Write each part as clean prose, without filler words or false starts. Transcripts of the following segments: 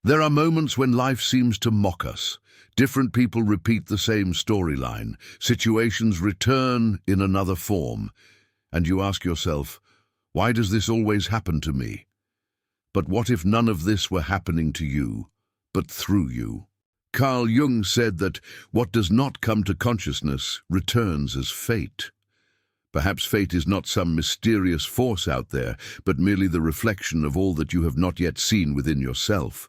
There are moments when life seems to mock us. Different people repeat the same storyline. Situations return in another form. And you ask yourself, why does this always happen to me? But what if none of this were happening to you, but through you? Carl Jung said that what does not come to consciousness returns as fate. Perhaps fate is not some mysterious force out there, but merely the reflection of all that you have not yet seen within yourself.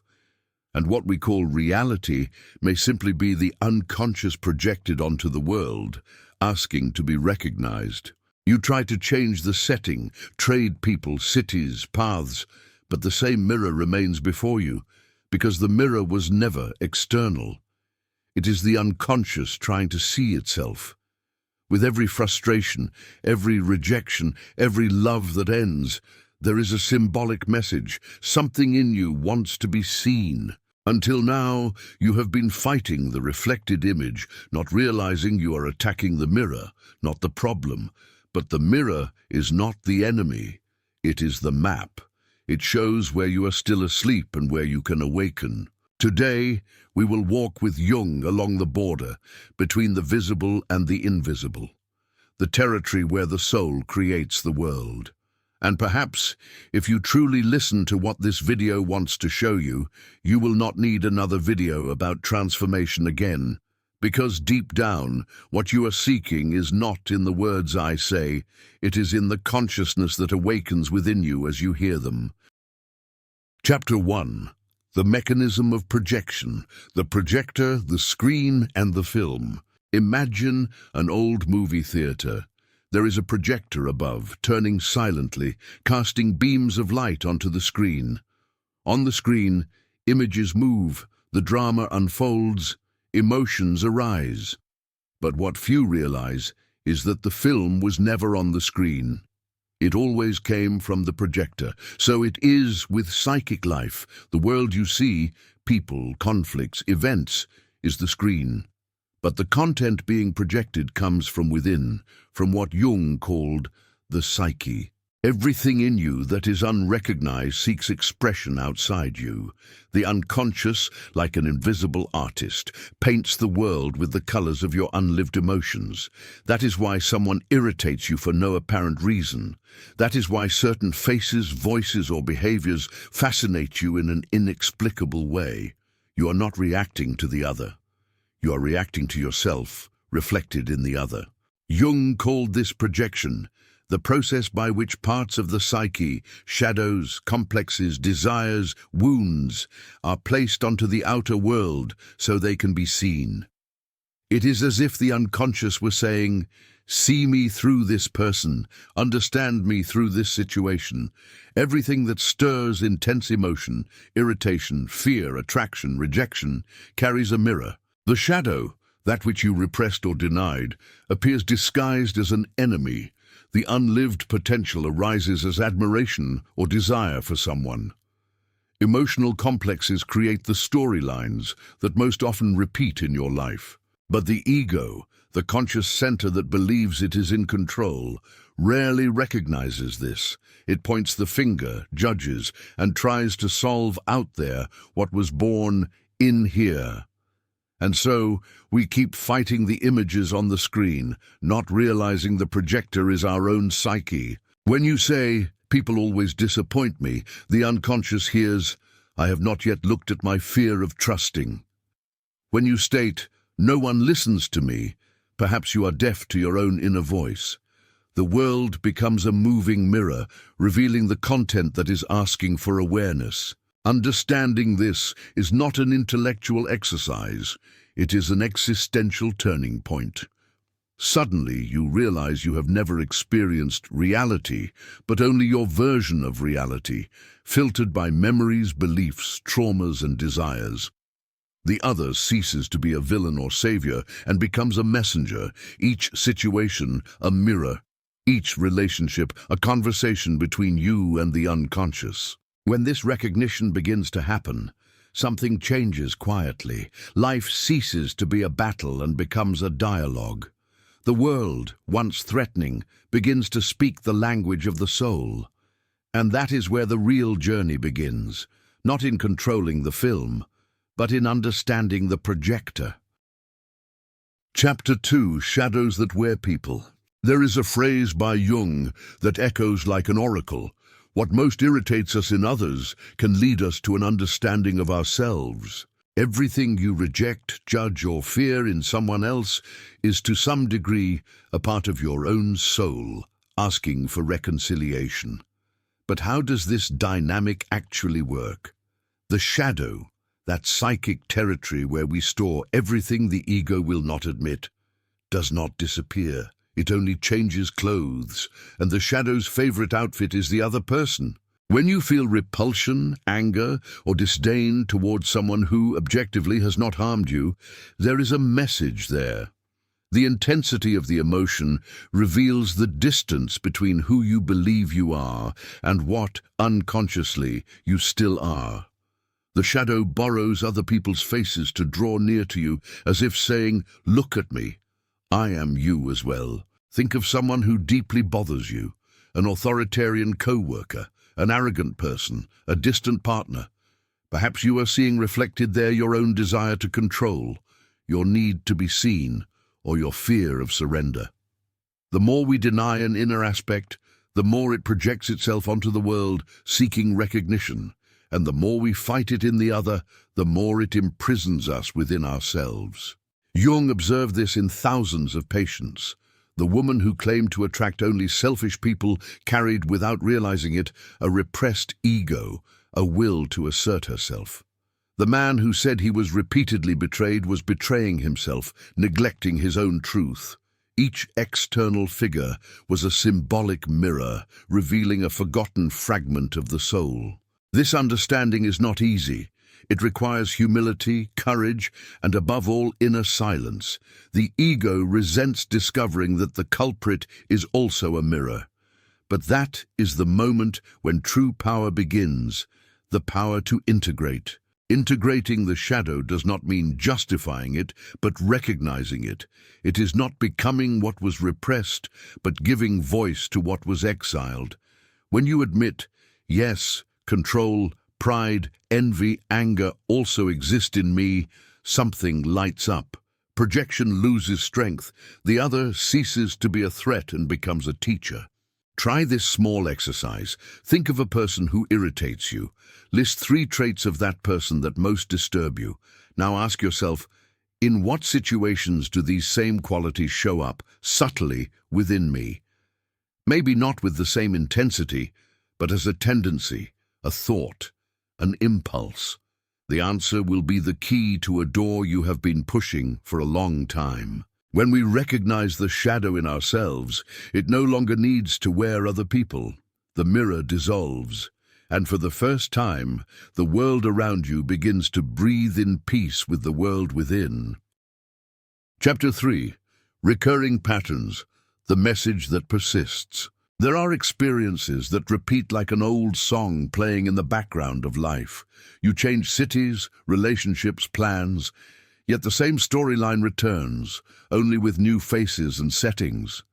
And what we call reality may simply be the unconscious projected onto the world, asking to be recognized. You try to change the setting, trade people, cities, paths, but the same mirror remains before you, because the mirror was never external. It is the unconscious trying to see itself. With every frustration, every rejection, every love that ends, there is a symbolic message. Something in you wants to be seen. Until now, you have been fighting the reflected image, not realizing you are attacking the mirror, not the problem. But the mirror is not the enemy. It is the map. It shows where you are still asleep and where you can awaken. Today, we will walk with Jung along the border between the visible and the invisible, the territory where the soul creates the world. And perhaps, if you truly listen to what this video wants to show you, you will not need another video about transformation again, because deep down, what you are seeking is not in the words I say, it is in the consciousness that awakens within you as you hear them. Chapter 1. The mechanism of projection, the projector, the screen, and the film. Imagine an old movie theater. There is a projector above, turning silently, casting beams of light onto the screen. On the screen, images move, the drama unfolds, emotions arise. But what few realize is that the film was never on the screen. It always came from the projector. So it is with psychic life. The world you see, people, conflicts, events, is the screen. But the content being projected comes from within, from what Jung called the psyche. Everything in you that is unrecognized seeks expression outside you. The unconscious, like an invisible artist, paints the world with the colors of your unlived emotions. That is why someone irritates you for no apparent reason. That is why certain faces, voices, or behaviors fascinate you in an inexplicable way. You are not reacting to the other. You are reacting to yourself, reflected in the other. Jung called this projection, the process by which parts of the psyche, shadows, complexes, desires, wounds, are placed onto the outer world so they can be seen. It is as if the unconscious were saying, "See me through this person, understand me through this situation." Everything that stirs intense emotion, irritation, fear, attraction, rejection, carries a mirror. The shadow, that which you repressed or denied, appears disguised as an enemy. The unlived potential arises as admiration or desire for someone. Emotional complexes create the storylines that most often repeat in your life. But the ego, the conscious center that believes it is in control, rarely recognizes this. It points the finger, judges, and tries to solve out there what was born in here. And so, we keep fighting the images on the screen, not realizing the projector is our own psyche. When you say, "People always disappoint me," the unconscious hears, "I have not yet looked at my fear of trusting." When you state, "No one listens to me," perhaps you are deaf to your own inner voice. The world becomes a moving mirror, revealing the content that is asking for awareness. Understanding this is not an intellectual exercise, it is an existential turning point. Suddenly you realize you have never experienced reality, but only your version of reality, filtered by memories, beliefs, traumas, and desires. The other ceases to be a villain or savior and becomes a messenger, each situation a mirror, each relationship a conversation between you and the unconscious. When this recognition begins to happen, something changes quietly. Life ceases to be a battle and becomes a dialogue. The world, once threatening, begins to speak the language of the soul. And that is where the real journey begins. not in controlling the film, but in understanding the projector. Chapter 2: Shadows that Wear People. There is a phrase by Jung that echoes like an oracle. What most irritates us in others can lead us to an understanding of ourselves. Everything you reject, judge, or fear in someone else is to some degree a part of your own soul, asking for reconciliation. But how does this dynamic actually work? The shadow, that psychic territory where we store everything the ego will not admit, does not disappear. It only changes clothes, and the shadow's favorite outfit is the other person. When you feel repulsion, anger, or disdain towards someone who, objectively, has not harmed you, there is a message there. The intensity of the emotion reveals the distance between who you believe you are and what, unconsciously, you still are. The shadow borrows other people's faces to draw near to you, as if saying, "Look at me. I am you as well." Think of someone who deeply bothers you, an authoritarian co-worker, an arrogant person, a distant partner. Perhaps you are seeing reflected there your own desire to control, your need to be seen, or your fear of surrender. The more we deny an inner aspect, the more it projects itself onto the world, seeking recognition, and the more we fight it in the other, the more it imprisons us within ourselves. Jung observed this in thousands of patients. The woman who claimed to attract only selfish people carried, without realizing it, a repressed ego, a will to assert herself. The man who said he was repeatedly betrayed was betraying himself, neglecting his own truth. Each external figure was a symbolic mirror, revealing a forgotten fragment of the soul. This understanding is not easy. It requires humility, courage, and above all, inner silence. The ego resents discovering that the culprit is also a mirror. But that is the moment when true power begins, the power to integrate. Integrating the shadow does not mean justifying it, but recognizing it. It is not becoming what was repressed, but giving voice to what was exiled. When you admit, yes, control, pride, envy, anger also exist in me, something lights up. Projection loses strength. The other ceases to be a threat and becomes a teacher. Try this small exercise. Think of a person who irritates you. List 3 traits of that person that most disturb you. Now ask yourself, in what situations do these same qualities show up subtly within me? Maybe not with the same intensity, but as a tendency, a thought, an impulse. The answer will be the key to a door you have been pushing for a long time. When we recognize the shadow in ourselves, it no longer needs to wear other people. The mirror dissolves, and for the first time, the world around you begins to breathe in peace with the world within. Chapter 3: Recurring Patterns, the Message that Persists. There are experiences that repeat like an old song playing in the background of life. You change cities, relationships, plans, yet the same storyline returns, only with new faces and settings.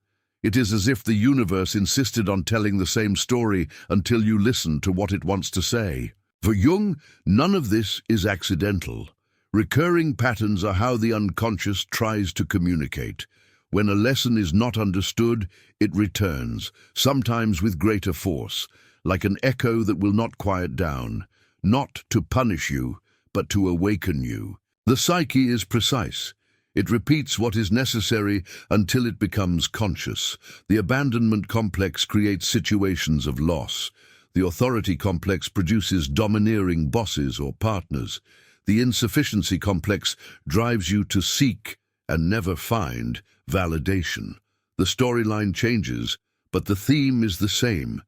It is as if the universe insisted on telling the same story until you listen to what it wants to say. For Jung, none of this is accidental. Recurring patterns are how the unconscious tries to communicate. When a lesson is not understood, it returns, sometimes with greater force, like an echo that will not quiet down, not to punish you, but to awaken you. The psyche is precise. It repeats what is necessary until it becomes conscious. The abandonment complex creates situations of loss. The authority complex produces domineering bosses or partners. The insufficiency complex drives you to seek, and never find, validation. The storyline changes, but the theme is the same,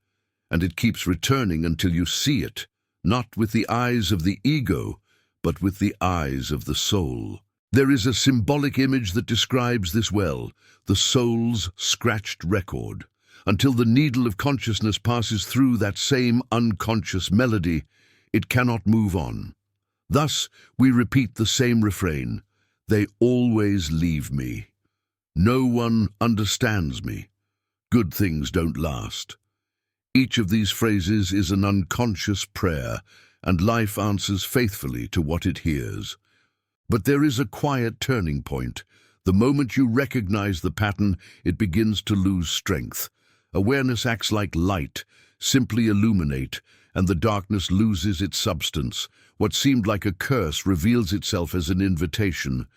and it keeps returning until you see it, not with the eyes of the ego, but with the eyes of the soul. There is a symbolic image that describes this well, the soul's scratched record. Until the needle of consciousness passes through that same unconscious melody, it cannot move on. Thus, we repeat the same refrain, "They always leave me. No one understands me. Good things don't last." Each of these phrases is an unconscious prayer, and life answers faithfully to what it hears. But there is a quiet turning point. The moment you recognize the pattern, it begins to lose strength. Awareness acts like light, simply illuminate, and the darkness loses its substance. What seemed like a curse reveals itself as an invitation.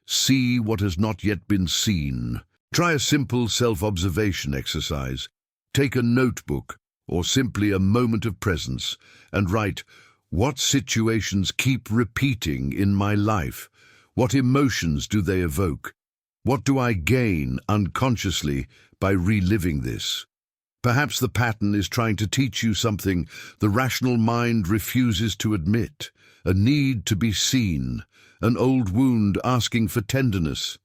See what has not yet been seen. Try a simple self-observation exercise. Take a notebook or simply a moment of presence and write, what situations keep repeating in my life? What emotions do they evoke? What do I gain unconsciously by reliving this? Perhaps the pattern is trying to teach you something the rational mind refuses to admit, a need to be seen, an old wound asking for tenderness,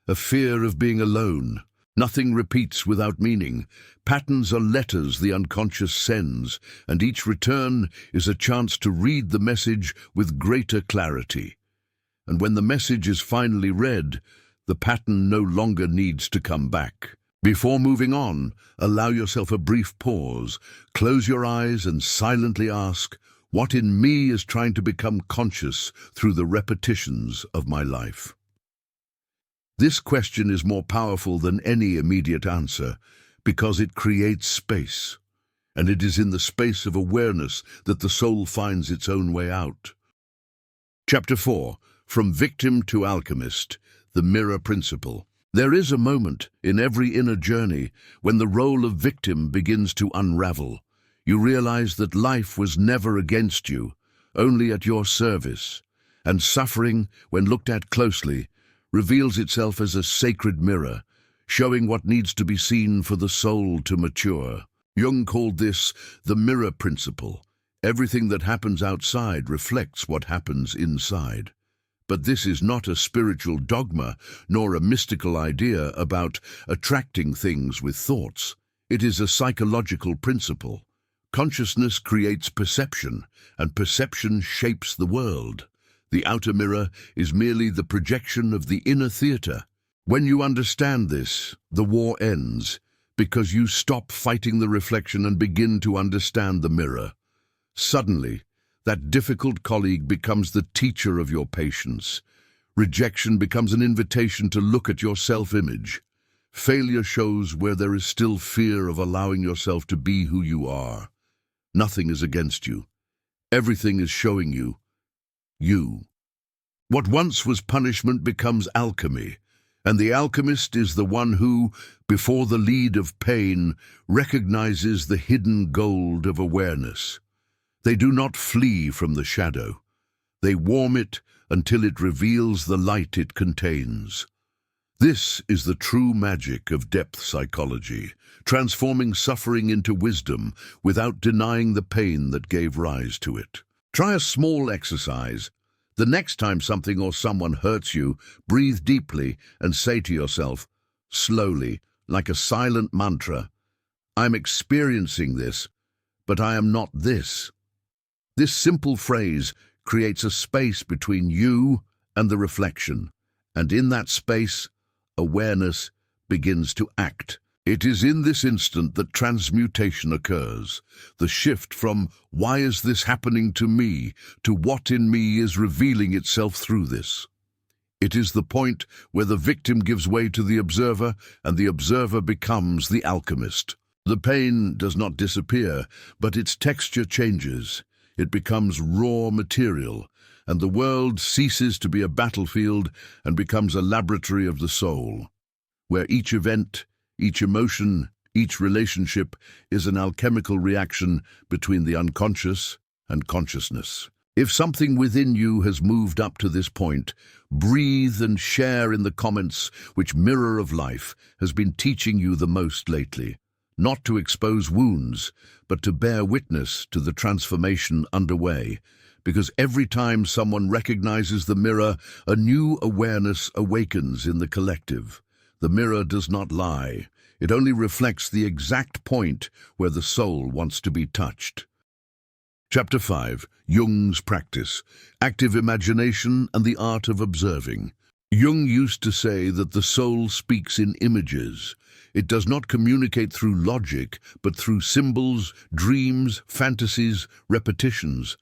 a fear of being alone. Nothing repeats without meaning. Patterns are letters the unconscious sends, and each return is a chance to read the message with greater clarity. And when the message is finally read, the pattern no longer needs to come back. Before moving on, allow yourself a brief pause. Close your eyes and silently ask, what in me is trying to become conscious through the repetitions of my life? This question is more powerful than any immediate answer because it creates space, and it is in the space of awareness that the soul finds its own way out. Chapter 4. From Victim to Alchemist, the Mirror Principle. There is a moment in every inner journey when the role of victim begins to unravel. You realize that life was never against you, only at your service, and suffering, when looked at closely, reveals itself as a sacred mirror, showing what needs to be seen for the soul to mature. Jung called this the mirror principle. Everything that happens outside reflects what happens inside. But this is not a spiritual dogma, nor a mystical idea about attracting things with thoughts. It is a psychological principle. Consciousness creates perception, and perception shapes the world. The outer mirror is merely the projection of the inner theater. When you understand this, the war ends, because you stop fighting the reflection and begin to understand the mirror. Suddenly, that difficult colleague becomes the teacher of your patience. Rejection becomes an invitation to look at your self-image. Failure shows where there is still fear of allowing yourself to be who you are. Nothing is against you. Everything is showing you. You. What once was punishment becomes alchemy, and the alchemist is the one who, before the lead of pain, recognizes the hidden gold of awareness. They do not flee from the shadow. They warm it until it reveals the light it contains. This is the true magic of depth psychology, transforming suffering into wisdom without denying the pain that gave rise to it. Try a small exercise. The next time something or someone hurts you, breathe deeply and say to yourself, slowly, like a silent mantra, I'm experiencing this, but I am not this. This simple phrase creates a space between you and the reflection, and in that space, awareness begins to act. It is in this instant that transmutation occurs, the shift from why is this happening to me to what in me is revealing itself through this. It is the point where the victim gives way to the observer and the observer becomes the alchemist. The pain does not disappear, but its texture changes. It becomes raw material, and the world ceases to be a battlefield and becomes a laboratory of the soul, where each event, each emotion, each relationship is an alchemical reaction between the unconscious and consciousness. If something within you has moved up to this point, breathe and share in the comments which Mirror of Life has been teaching you the most lately. Not to expose wounds, but to bear witness to the transformation underway, because every time someone recognizes the mirror, a new awareness awakens in the collective. The mirror does not lie. It only reflects the exact point where the soul wants to be touched. Chapter 5. Jung's Practice, Active Imagination and the Art of Observing. Jung used to say that the soul speaks in images. It does not communicate through logic, but through symbols, dreams, fantasies, repetitions.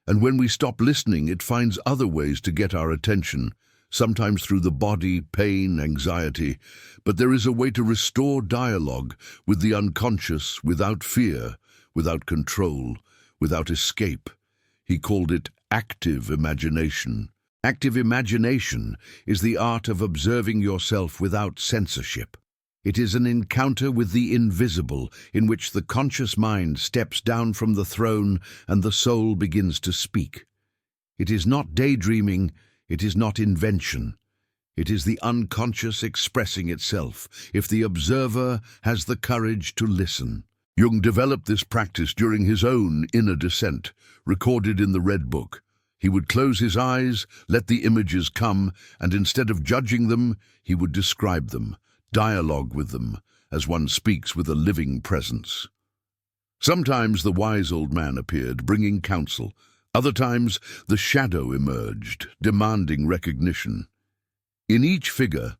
And when we stop listening, it finds other ways to get our attention, sometimes through the body, pain, anxiety. But there is a way to restore dialogue with the unconscious without fear, without control, without escape. He called it active imagination. Active imagination is the art of observing yourself without censorship. It is an encounter with the invisible, in which the conscious mind steps down from the throne and the soul begins to speak. It is not daydreaming, it is not invention. It is the unconscious expressing itself, if the observer has the courage to listen. Jung developed this practice during his own inner descent, recorded in the Red Book. He would close his eyes, let the images come, and instead of judging them, he would describe them, dialogue with them, as one speaks with a living presence. Sometimes the wise old man appeared, bringing counsel. Other times the shadow emerged, demanding recognition. In each figure,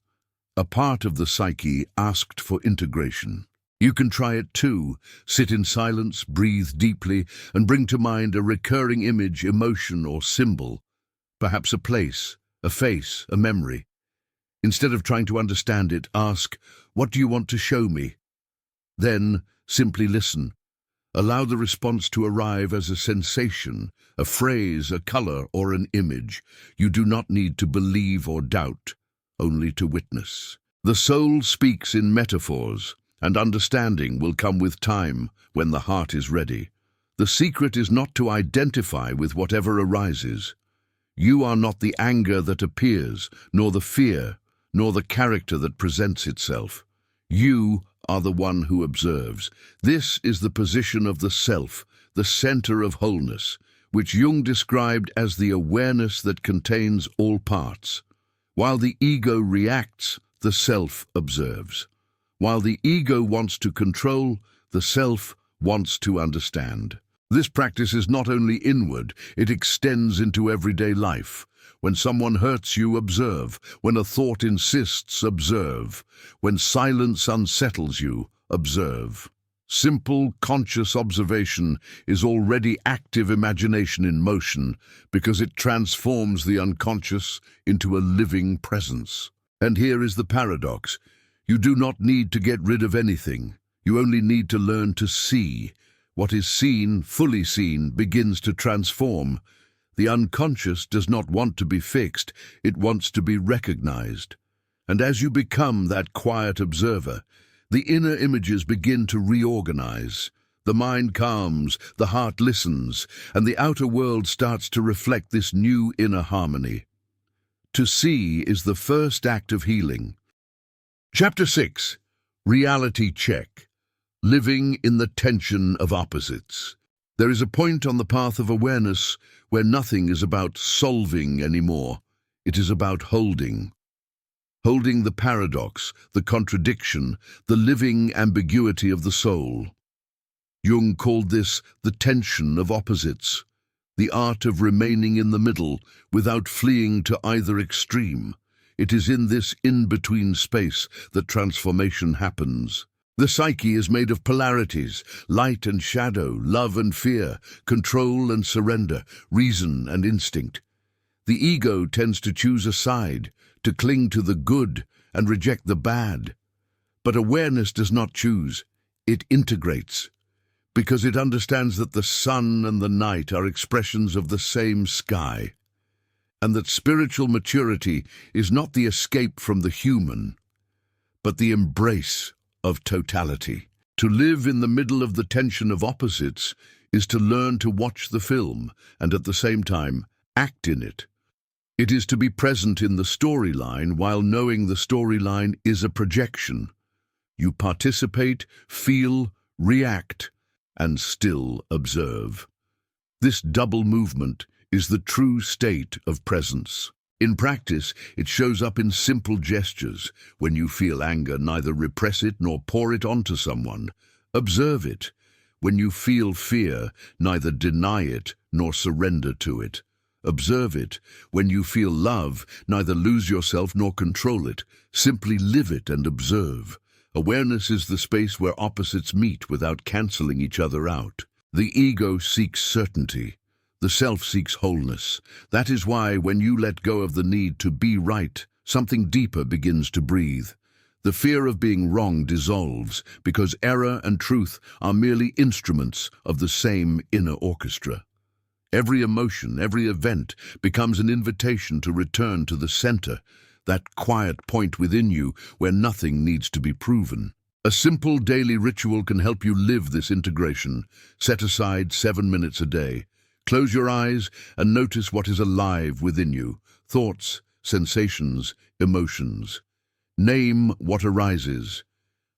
a part of the psyche asked for integration. You can try it too. Sit in silence, breathe deeply, and bring to mind a recurring image, emotion, or symbol. Perhaps a place, a face, a memory. Instead of trying to understand it, ask, "What do you want to show me?" Then, simply listen. Allow the response to arrive as a sensation, a phrase, a color, or an image. You do not need to believe or doubt, only to witness. The soul speaks in metaphors, and understanding will come with time when the heart is ready. The secret is not to identify with whatever arises. You are not the anger that appears, nor the fear, nor the character that presents itself. You are the one who observes. This is the position of the self, the center of wholeness, which Jung described as the awareness that contains all parts. While the ego reacts, the self observes. While the ego wants to control, the self wants to understand. This practice is not only inward, it extends into everyday life. When someone hurts you, observe. When a thought insists, observe. When silence unsettles you, observe. Simple, conscious observation is already active imagination in motion, because it transforms the unconscious into a living presence. And here is the paradox. You do not need to get rid of anything. You only need to learn to see. What is seen, fully seen, begins to transform. The unconscious does not want to be fixed, it wants to be recognized. And as you become that quiet observer, the inner images begin to reorganize. The mind calms, the heart listens, and the outer world starts to reflect this new inner harmony. To see is the first act of healing. Chapter 6. Reality Check. Living in the tension of opposites. There is a point on the path of awareness where nothing is about solving anymore. It is about holding. Holding the paradox, the contradiction, the living ambiguity of the soul. Jung called this the tension of opposites, the art of remaining in the middle without fleeing to either extreme. It is in this in-between space that transformation happens. The psyche is made of polarities, light and shadow, love and fear, control and surrender, reason and instinct. The ego tends to choose a side, to cling to the good and reject the bad. But awareness does not choose, it integrates, because it understands that the sun and the night are expressions of the same sky, and that spiritual maturity is not the escape from the human, but the embrace of totality. To live in the middle of the tension of opposites is to learn to watch the film and at the same time act in it. It is to be present in the storyline while knowing the storyline is a projection. You participate, feel, react, and still observe. This double movement is the true state of presence. In practice, it shows up in simple gestures. When you feel anger, neither repress it nor pour it onto someone. Observe it. When you feel fear, neither deny it nor surrender to it. Observe it. When you feel love, neither lose yourself nor control it. Simply live it and observe. Awareness is the space where opposites meet without canceling each other out. The ego seeks certainty. The self seeks wholeness. That is why, when you let go of the need to be right, something deeper begins to breathe. The fear of being wrong dissolves, because error and truth are merely instruments of the same inner orchestra. Every emotion, every event becomes an invitation to return to the center, that quiet point within you where nothing needs to be proven. A simple daily ritual can help you live this integration. Set aside 7 minutes a day. Close your eyes and notice what is alive within you. Thoughts, sensations, emotions. Name what arises.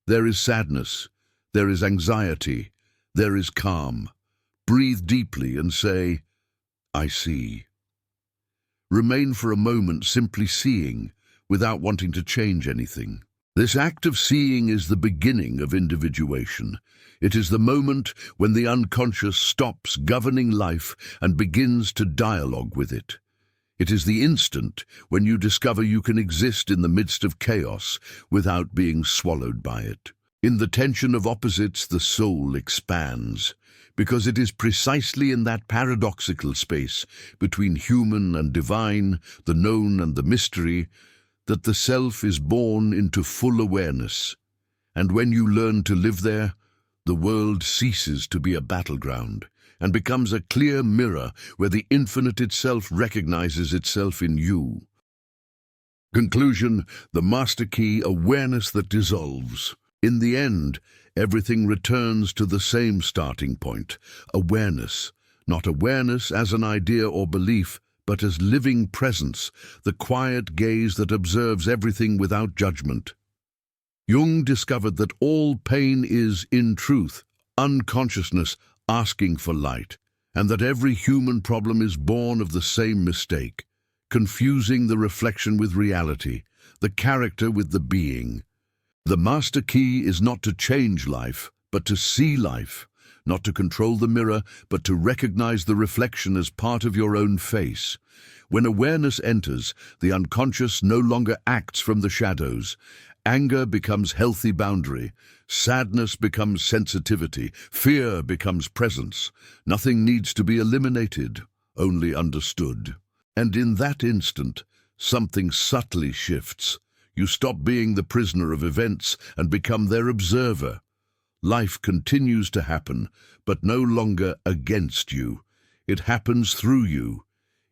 There is sadness. There is anxiety. There is calm. Breathe deeply and say, I see. Remain for a moment simply seeing, without wanting to change anything. This act of seeing is the beginning of individuation. It is the moment when the unconscious stops governing life and begins to dialogue with it. It is the instant when you discover you can exist in the midst of chaos without being swallowed by it. In the tension of opposites, the soul expands, because it is precisely in that paradoxical space between human and divine, the known and the mystery, that the self is born into full awareness. And when you learn to live there, the world ceases to be a battleground and becomes a clear mirror where the infinite itself recognizes itself in you. Conclusion: the master key, awareness that dissolves. In the end, everything returns to the same starting point, awareness. Not awareness as an idea or belief, but as living presence, the quiet gaze that observes everything without judgment. Jung discovered that all pain is, in truth, unconsciousness asking for light, and that every human problem is born of the same mistake, confusing the reflection with reality, the character with the being. The master key is not to change life, but to see life, not to control the mirror, but to recognize the reflection as part of your own face. When awareness enters, the unconscious no longer acts from the shadows. Anger becomes healthy boundary. Sadness becomes sensitivity. Fear becomes presence. Nothing needs to be eliminated, only understood. And in that instant, something subtly shifts. You stop being the prisoner of events and become their observer. Life continues to happen, but no longer against you. It happens through you.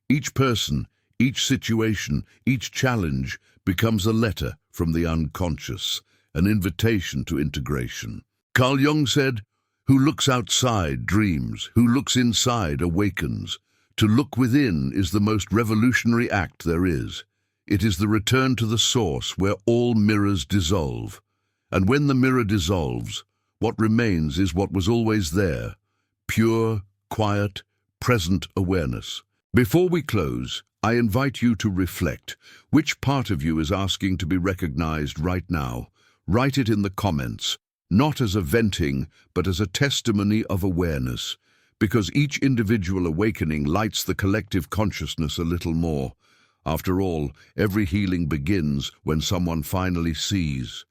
Each person, each situation, each challenge becomes a letter from the unconscious, an invitation to integration. Carl Jung said, "Who looks outside dreams, who looks inside awakens." To look within is the most revolutionary act there is. It is the return to the source where all mirrors dissolve. And when the mirror dissolves, what remains is what was always there, pure, quiet, present awareness. Before we close, I invite you to reflect. Which part of you is asking to be recognized right now? Write it in the comments, not as a venting, but as a testimony of awareness, because each individual awakening lights the collective consciousness a little more. After all, every healing begins when someone finally sees.